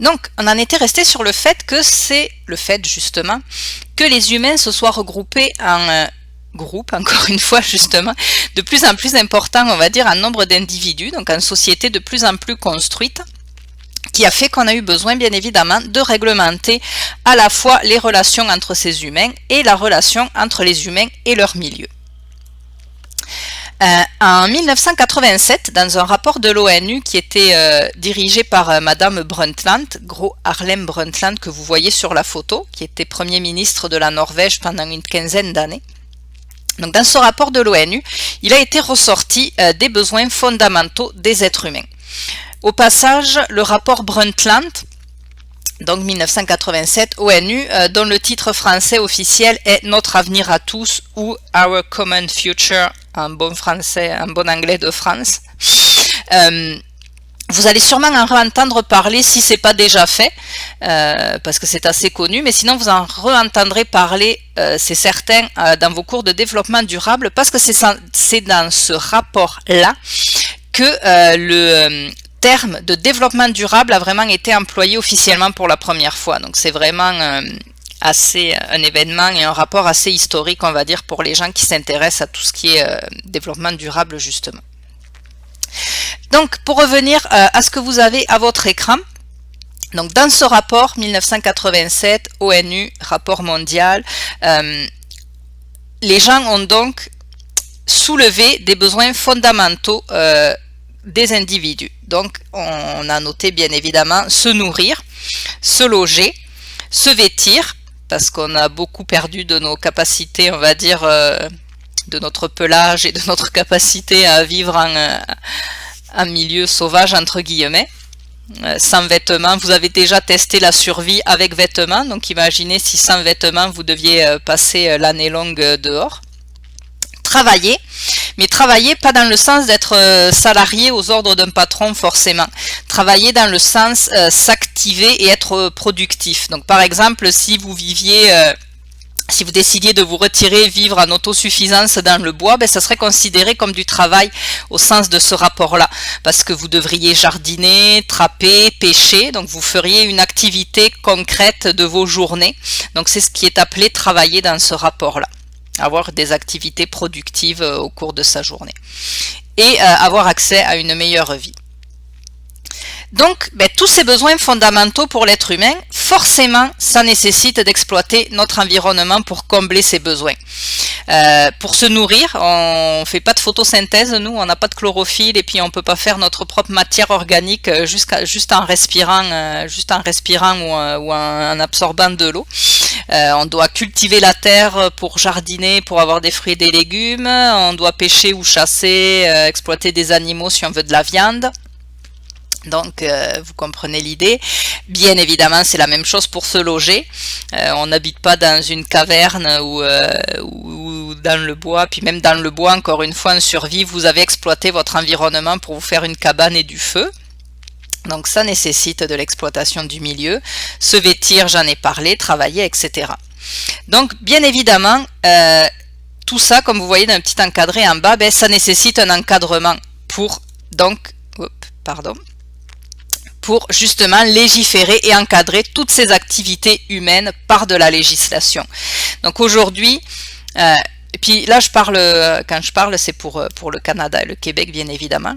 Donc, on en était resté sur le fait que c'est le fait justement que les humains se soient regroupés en groupes, encore une fois justement, de plus en plus important, on va dire, en nombre d'individus, donc en société de plus en plus construite, qui a fait qu'on a eu besoin, bien évidemment, de réglementer à la fois les relations entre ces humains et la relation entre les humains et leur milieu. En 1987, dans un rapport de l'ONU qui était dirigé par Madame Brundtland, gros Harlem Brundtland que vous voyez sur la photo, qui était Premier ministre de la Norvège pendant une quinzaine d'années. Donc dans ce rapport de l'ONU, il a été ressorti des besoins fondamentaux des êtres humains. Au passage, le rapport Brundtland, donc 1987, ONU, dont le titre français officiel est Notre avenir à tous ou Our Common Future, en bon français, en bon anglais de France. Vous allez sûrement en re-entendre parler si ce n'est pas déjà fait, parce que c'est assez connu, mais sinon vous en re-entendrez parler, c'est certain, dans vos cours de développement durable, parce que c'est dans ce rapport-là que le terme de développement durable a vraiment été employé officiellement pour la première fois. Donc c'est vraiment un événement et un rapport assez historique, on va dire, pour les gens qui s'intéressent à tout ce qui est développement durable, justement. Donc, pour revenir à ce que vous avez à votre écran, donc dans ce rapport 1987, ONU, rapport mondial, les gens ont donc soulevé des besoins fondamentaux des individus. Donc, on a noté bien évidemment se nourrir, se loger, se vêtir, parce qu'on a beaucoup perdu de nos capacités, on va dire, de notre pelage et de notre capacité à vivre en milieu sauvage, entre guillemets. Sans vêtements, vous avez déjà testé la survie avec vêtements, donc imaginez si sans vêtements vous deviez passer l'année longue dehors. Travailler, mais travailler pas dans le sens d'être salarié aux ordres d'un patron forcément. Travailler dans le sens s'activer et être productif. Donc par exemple, si vous décidiez de vous retirer, vivre en autosuffisance dans le bois, ça serait considéré comme du travail au sens de ce rapport-là. Parce que vous devriez jardiner, trapper, pêcher, donc vous feriez une activité concrète de vos journées. Donc c'est ce qui est appelé travailler dans ce rapport-là. Avoir des activités productives au cours de sa journée. Et avoir accès à une meilleure vie. Donc, tous ces besoins fondamentaux pour l'être humain, forcément, ça nécessite d'exploiter notre environnement pour combler ces besoins. Pour se nourrir, on ne fait pas de photosynthèse, nous, on n'a pas de chlorophylle et puis on ne peut pas faire notre propre matière organique juste en respirant ou en absorbant de l'eau. On doit cultiver la terre pour jardiner, pour avoir des fruits et des légumes. On doit pêcher ou chasser, exploiter des animaux si on veut de la viande. Donc, vous comprenez l'idée. Bien évidemment, c'est la même chose pour se loger. On n'habite pas dans une caverne ou dans le bois. Puis même dans le bois, encore une fois, en survie, vous avez exploité votre environnement pour vous faire une cabane et du feu. Donc, ça nécessite de l'exploitation du milieu. Se vêtir, j'en ai parlé, travailler, etc. Donc, bien évidemment, tout ça, comme vous voyez dans un petit encadré en bas, ça nécessite un encadrement pour justement légiférer et encadrer toutes ces activités humaines par de la législation. Donc aujourd'hui, et puis là quand je parle c'est pour le Canada et le Québec bien évidemment,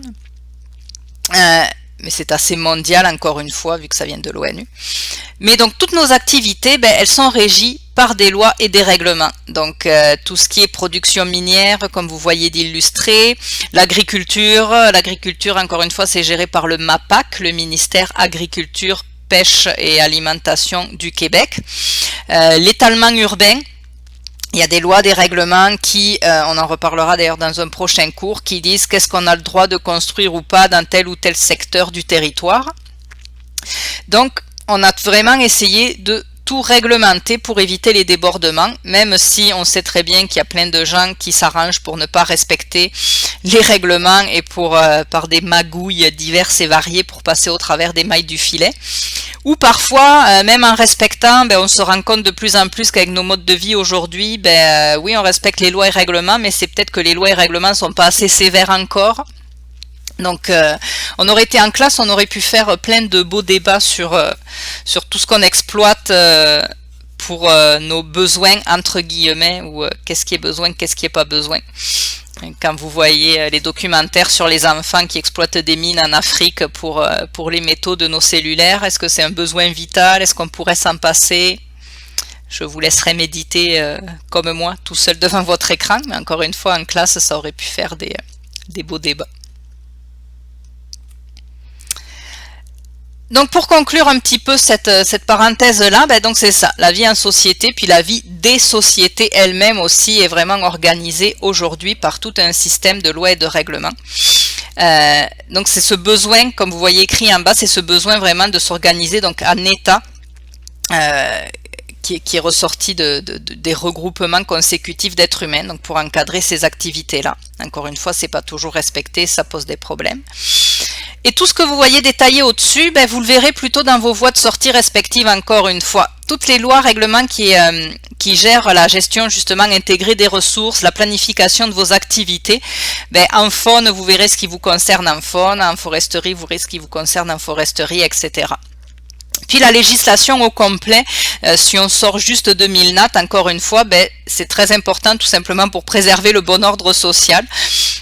mais c'est assez mondial encore une fois vu que ça vient de l'ONU. Mais donc toutes nos activités, elles sont régies par des lois et des règlements. Donc tout ce qui est production minière, comme vous voyez d'illustrer, l'agriculture encore une fois c'est géré par le MAPAC, le ministère Agriculture, Pêche et Alimentation du Québec. L'étalement urbain, il y a des lois, des règlements qui, on en reparlera d'ailleurs dans un prochain cours, qui disent qu'est-ce qu'on a le droit de construire ou pas dans tel ou tel secteur du territoire. Donc on a vraiment essayé de tout réglementer pour éviter les débordements, même si on sait très bien qu'il y a plein de gens qui s'arrangent pour ne pas respecter les règlements et par des magouilles diverses et variées pour passer au travers des mailles du filet. Ou parfois, même en respectant, on se rend compte de plus en plus qu'avec nos modes de vie aujourd'hui, oui, on respecte les lois et règlements, mais c'est peut-être que les lois et règlements ne sont pas assez sévères encore. Donc on aurait été en classe, on aurait pu faire plein de beaux débats sur tout ce qu'on exploite pour nos besoins entre guillemets, ou qu'est-ce qui est besoin, qu'est-ce qui est pas besoin. Quand vous voyez les documentaires sur les enfants qui exploitent des mines en Afrique pour les métaux de nos cellulaires, est-ce que c'est un besoin vital? Est-ce qu'on pourrait s'en passer? Je vous laisserai méditer comme moi, tout seul devant votre écran, mais encore une fois, en classe, ça aurait pu faire des beaux débats. Donc pour conclure un petit peu cette parenthèse-là, donc c'est ça, la vie en société, puis la vie des sociétés elles-mêmes aussi est vraiment organisée aujourd'hui par tout un système de lois et de règlements. Donc c'est ce besoin, comme vous voyez écrit en bas, c'est ce besoin vraiment de s'organiser donc en État, qui est ressorti des regroupements consécutifs d'êtres humains, donc pour encadrer ces activités-là. Encore une fois, c'est pas toujours respecté, ça pose des problèmes. Et tout ce que vous voyez détaillé au-dessus, vous le verrez plutôt dans vos voies de sortie respectives encore une fois. Toutes les lois, règlements qui gèrent la gestion justement intégrée des ressources, la planification de vos activités. En faune, vous verrez ce qui vous concerne en faune, en foresterie, vous verrez ce qui vous concerne en foresterie, etc. Puis la législation au complet, si on sort juste de 1000 nat, encore une fois, c'est très important tout simplement pour préserver le bon ordre social.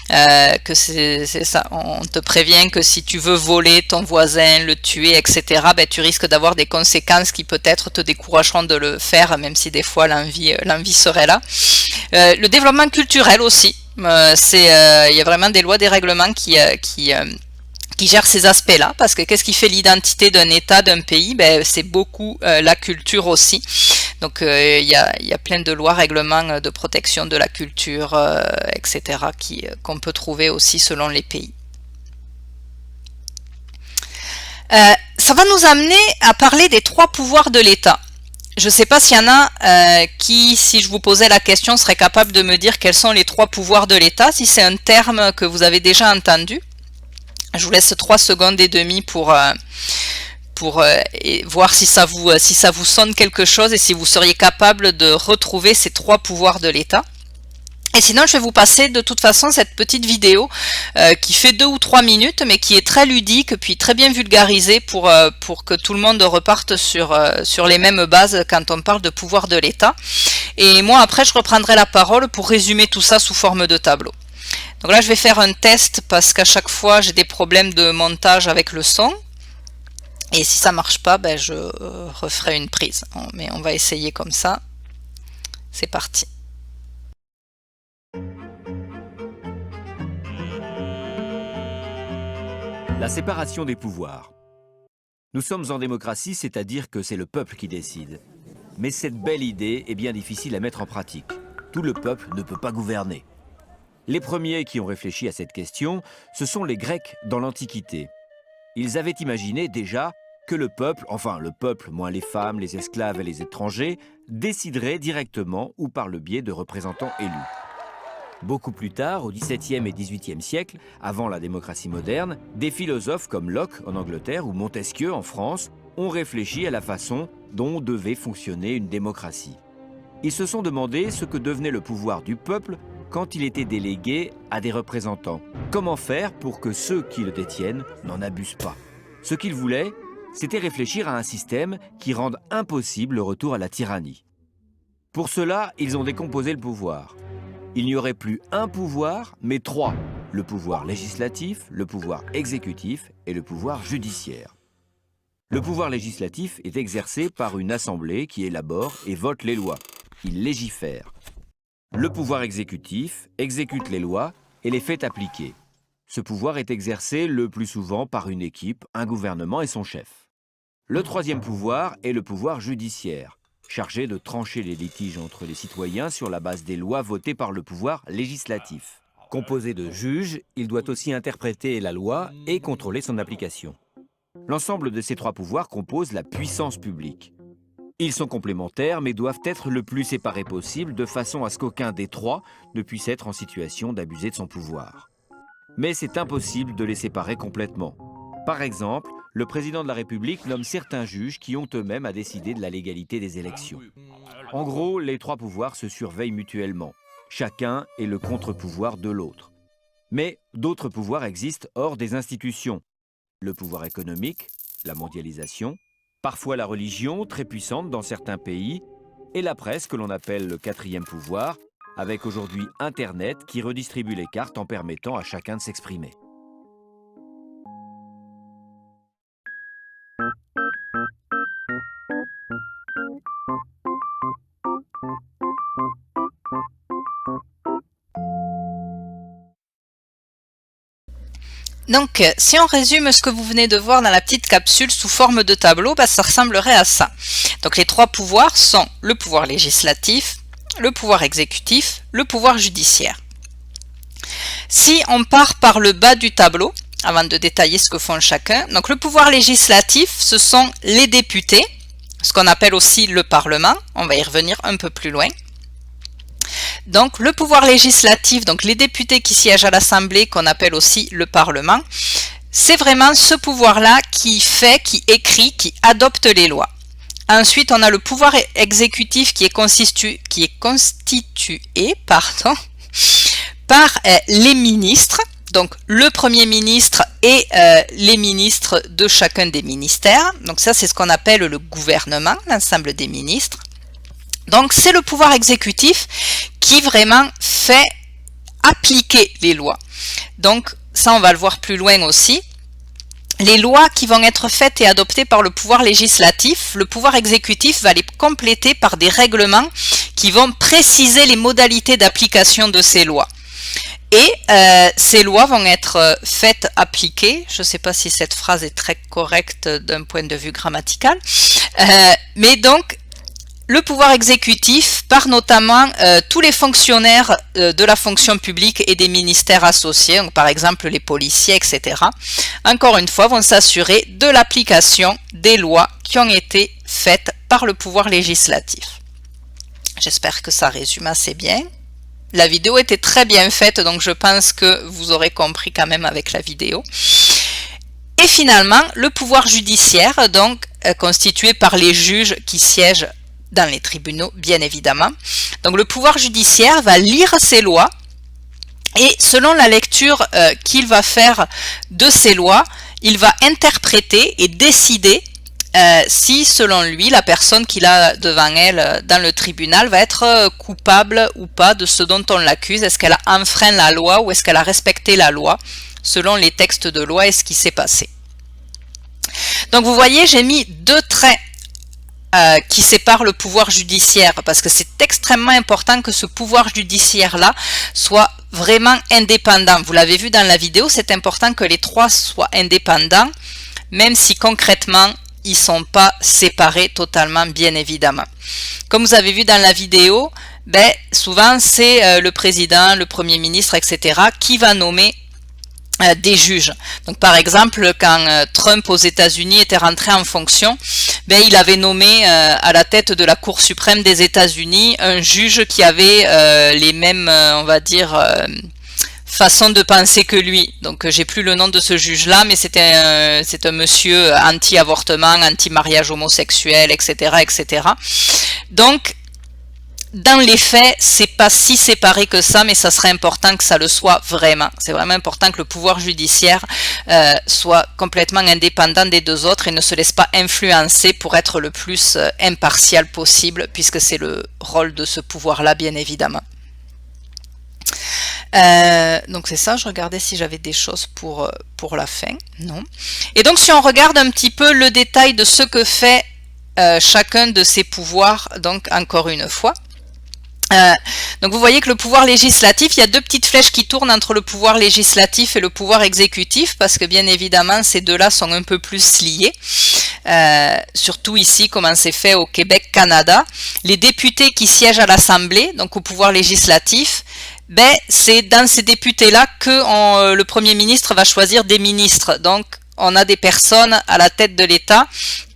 Que c'est ça, on te prévient que si tu veux voler ton voisin, le tuer, etc., tu risques d'avoir des conséquences qui peut-être te décourageront de le faire, même si des fois l'envie serait là. Le développement culturel aussi, il y a vraiment des lois, des règlements qui gère ces aspects-là, parce que qu'est-ce qui fait l'identité d'un État, d'un pays? C'est beaucoup la culture aussi. Donc il y a plein de lois, règlements de protection de la culture, etc., qu'on peut trouver aussi selon les pays. Ça va nous amener à parler des 3 pouvoirs de l'État. Je ne sais pas s'il y en a qui, si je vous posais la question, seraient capables de me dire quels sont les 3 pouvoirs de l'État, si c'est un terme que vous avez déjà entendu. Je vous laisse 3 secondes et demie pour voir si ça vous sonne quelque chose et si vous seriez capable de retrouver ces 3 pouvoirs de l'État. Et sinon, je vais vous passer de toute façon cette petite vidéo qui fait 2 ou 3 minutes, mais qui est très ludique, puis très bien vulgarisée pour que tout le monde reparte sur les mêmes bases quand on parle de pouvoir de l'État. Et moi, après, je reprendrai la parole pour résumer tout ça sous forme de tableau. Donc là, je vais faire un test parce qu'à chaque fois, j'ai des problèmes de montage avec le son. Et si ça marche pas, je referai une prise. Mais on va essayer comme ça. C'est parti. La séparation des pouvoirs. Nous sommes en démocratie, c'est-à-dire que c'est le peuple qui décide. Mais cette belle idée est bien difficile à mettre en pratique. Tout le peuple ne peut pas gouverner. Les premiers qui ont réfléchi à cette question, ce sont les Grecs dans l'Antiquité. Ils avaient imaginé déjà que le peuple, enfin le peuple moins les femmes, les esclaves et les étrangers, déciderait directement ou par le biais de représentants élus. Beaucoup plus tard, au XVIIe et XVIIIe siècle, avant la démocratie moderne, des philosophes comme Locke en Angleterre ou Montesquieu en France ont réfléchi à la façon dont devait fonctionner une démocratie. Ils se sont demandé ce que devenait le pouvoir du peuple quand il était délégué à des représentants. Comment faire pour que ceux qui le détiennent n'en abusent pas? Ce qu'ils voulaient, c'était réfléchir à un système qui rende impossible le retour à la tyrannie. Pour cela, ils ont décomposé le pouvoir. Il n'y aurait plus un pouvoir, mais 3. Le pouvoir législatif, le pouvoir exécutif et le pouvoir judiciaire. Le pouvoir législatif est exercé par une assemblée qui élabore et vote les lois. Il légifère. Le pouvoir exécutif exécute les lois et les fait appliquer. Ce pouvoir est exercé le plus souvent par une équipe, un gouvernement et son chef. Le 3e pouvoir est le pouvoir judiciaire, chargé de trancher les litiges entre les citoyens sur la base des lois votées par le pouvoir législatif. Composé de juges, il doit aussi interpréter la loi et contrôler son application. L'ensemble de ces 3 pouvoirs compose la puissance publique. Ils sont complémentaires mais doivent être le plus séparés possible de façon à ce qu'aucun des 3 ne puisse être en situation d'abuser de son pouvoir. Mais c'est impossible de les séparer complètement. Par exemple, le président de la République nomme certains juges qui ont eux-mêmes à décider de la légalité des élections. En gros, les 3 pouvoirs se surveillent mutuellement. Chacun est le contre-pouvoir de l'autre. Mais d'autres pouvoirs existent hors des institutions. Le pouvoir économique, la mondialisation, parfois la religion, très puissante dans certains pays, et la presse que l'on appelle le quatrième pouvoir, avec aujourd'hui Internet qui redistribue les cartes en permettant à chacun de s'exprimer. Donc, si on résume ce que vous venez de voir dans la petite capsule sous forme de tableau, ça ressemblerait à ça. Donc, les trois pouvoirs sont le pouvoir législatif, le pouvoir exécutif, le pouvoir judiciaire. Si on part par le bas du tableau, avant de détailler ce que font chacun, donc le pouvoir législatif, ce sont les députés, ce qu'on appelle aussi le Parlement, on va y revenir un peu plus loin. Donc le pouvoir législatif, donc les députés qui siègent à l'Assemblée, qu'on appelle aussi le Parlement, c'est vraiment ce pouvoir-là qui fait, qui écrit, qui adopte les lois. Ensuite, on a le pouvoir exécutif qui est constitué par les ministres, donc le Premier ministre et les ministres de chacun des ministères. Donc ça, c'est ce qu'on appelle le gouvernement, l'ensemble des ministres. Donc c'est le pouvoir exécutif qui vraiment fait appliquer les lois. Donc ça, on va le voir plus loin aussi. Les lois qui vont être faites et adoptées par le pouvoir législatif, le pouvoir exécutif va les compléter par des règlements qui vont préciser les modalités d'application de ces lois. Et ces lois vont être faites appliquer. Je ne sais pas si cette phrase est très correcte d'un point de vue grammatical. Mais donc, le pouvoir exécutif, par notamment tous les fonctionnaires de la fonction publique et des ministères associés, donc par exemple les policiers, etc., encore une fois, vont s'assurer de l'application des lois qui ont été faites par le pouvoir législatif. J'espère que ça résume assez bien. La vidéo était très bien faite, donc je pense que vous aurez compris quand même avec la vidéo. Et finalement, le pouvoir judiciaire, donc constitué par les juges qui siègent dans les tribunaux, bien évidemment. Donc le pouvoir judiciaire va lire ces lois et selon la lecture qu'il va faire de ces lois, il va interpréter et décider si, selon lui, la personne qu'il a devant elle dans le tribunal va être coupable ou pas de ce dont on l'accuse. Est-ce qu'elle a enfreint la loi ou est-ce qu'elle a respecté la loi selon les textes de loi et ce qui s'est passé. Donc vous voyez, j'ai mis deux traits qui sépare le pouvoir judiciaire, parce que c'est extrêmement important que ce pouvoir judiciaire-là soit vraiment indépendant. Vous l'avez vu dans la vidéo, c'est important que les trois soient indépendants, même si concrètement, ils ne sont pas séparés totalement, bien évidemment. Comme vous avez vu dans la vidéo, souvent c'est le président, le premier ministre, etc. qui va nommer des juges. Donc par exemple, quand Trump aux États-Unis était rentré en fonction, il avait nommé à la tête de la Cour suprême des États-Unis un juge qui avait les mêmes, on va dire, façons de penser que lui. Donc j'ai plus le nom de ce juge-là, mais c'est un monsieur anti-avortement, anti-mariage homosexuel, etc., etc. Donc dans les faits, c'est pas si séparé que ça, mais ça serait important que ça le soit vraiment. C'est vraiment important que le pouvoir judiciaire soit complètement indépendant des deux autres et ne se laisse pas influencer pour être le plus impartial possible, puisque c'est le rôle de ce pouvoir-là, bien évidemment. Donc c'est ça, je regardais si j'avais des choses pour la fin. Non. Et donc si on regarde un petit peu le détail de ce que fait chacun de ces pouvoirs, donc encore une fois. Donc vous voyez que le pouvoir législatif, il y a deux petites flèches qui tournent entre le pouvoir législatif et le pouvoir exécutif, parce que bien évidemment ces deux-là sont un peu plus liés, surtout ici comment c'est fait au Québec-Canada. Les députés qui siègent à l'Assemblée, donc au pouvoir législatif, c'est dans ces députés-là que le Premier ministre va choisir des ministres. Donc on a des personnes à la tête de l'État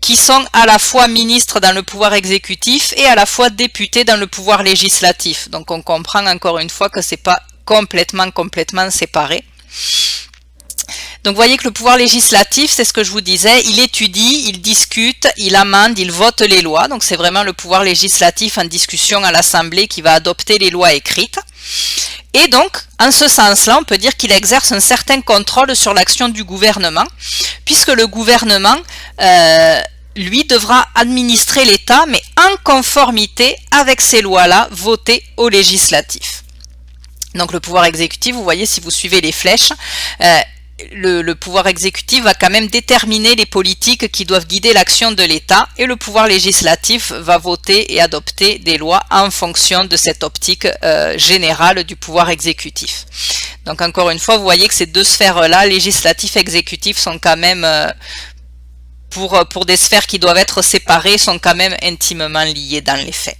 qui sont à la fois ministres dans le pouvoir exécutif et à la fois députés dans le pouvoir législatif. Donc on comprend encore une fois que c'est pas complètement séparé. Donc vous voyez que le pouvoir législatif, c'est ce que je vous disais, il étudie, il discute, il amende, il vote les lois. Donc c'est vraiment le pouvoir législatif en discussion à l'Assemblée qui va adopter les lois écrites. Et donc, en ce sens-là, on peut dire qu'il exerce un certain contrôle sur l'action du gouvernement, puisque le gouvernement, lui, devra administrer l'État, mais en conformité avec ces lois-là votées au législatif. Donc le pouvoir exécutif, vous voyez, si vous suivez les flèches, le pouvoir exécutif va quand même déterminer les politiques qui doivent guider l'action de l'État, et le pouvoir législatif va voter et adopter des lois en fonction de cette optique générale du pouvoir exécutif. Donc encore une fois, vous voyez que ces deux sphères-là, législatif et exécutif, sont quand même, pour des sphères qui doivent être séparées, sont quand même intimement liées dans les faits.